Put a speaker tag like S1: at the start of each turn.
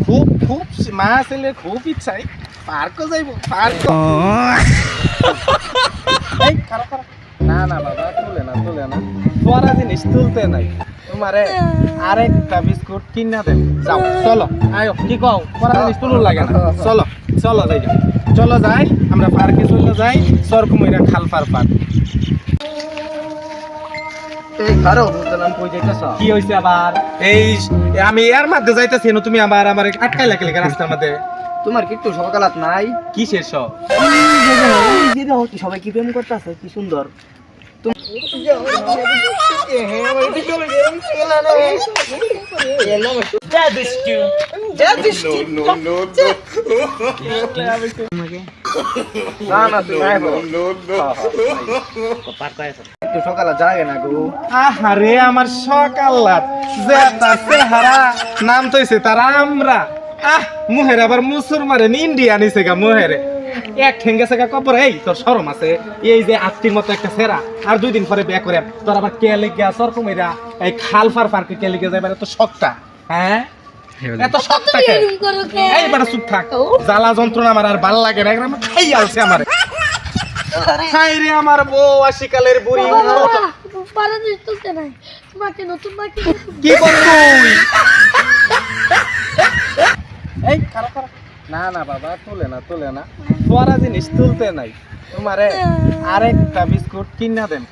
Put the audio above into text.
S1: খুব খুব মা ছেলে খুব ইচ্ছাই পার্কও যাইব পার্ক। না না বাবা তুলে না তোরা জিনিস তুলতে নাই তোমারে আরেকটা বিস্কুট কিনা দেন যাও চলো আয়ো কি কও তোরা জিনিস তুলুন লাগে না চলো চলো যাই যাও চলো যাই আমরা পার্কে চলে যাই সরকুমইরা খালপার পার্ক। কি হইছে আবার এই আমি এর মধ্যে যাইতেছি না তুমি আবার আমার আটকাই লাগলে রাস্তার মধ্যে।
S2: তোমার কি একটু সকালাত নাই?
S1: কিসের সব
S2: সবাই কি প্রেম করতেছে কি সুন্দর। একটু সকালে যাগে না গো।
S1: আহারে আমার সকাল যে তার চেহারা নাম তো হইছে তার আমরা মুহের আবার মুসুর মারে ইন্ডিয়া নিছে গা মুহেরে এক ঠেঙ্গে গা কপর এই তোর শরম আছে এই যে আত্মীর মতো একটা সেরা আর 2 দিন পরে বিয়ে করে তোর আবার কে লেগে সরকমেরা এই খালফার পার্কে কে লেগে যাবে এত শখটা হ্যাঁ এত শখটা কে এই বড় চুপ থাক জ্বালা যন্ত্রণা আমার আর ভাল লাগে না একদম খাই আলছে আমারে হাই রে আমার বউ আশিকালের বুড়ি
S3: পারাদিস তুলতে নাই তোমাকে নতুন বাকি
S1: কি বল তুই এই খারাপ না না বাবা তুলে না তোরা জিনিস তুলতে নাই তোমারে আরেকটা বিস্কুট কিনা দেন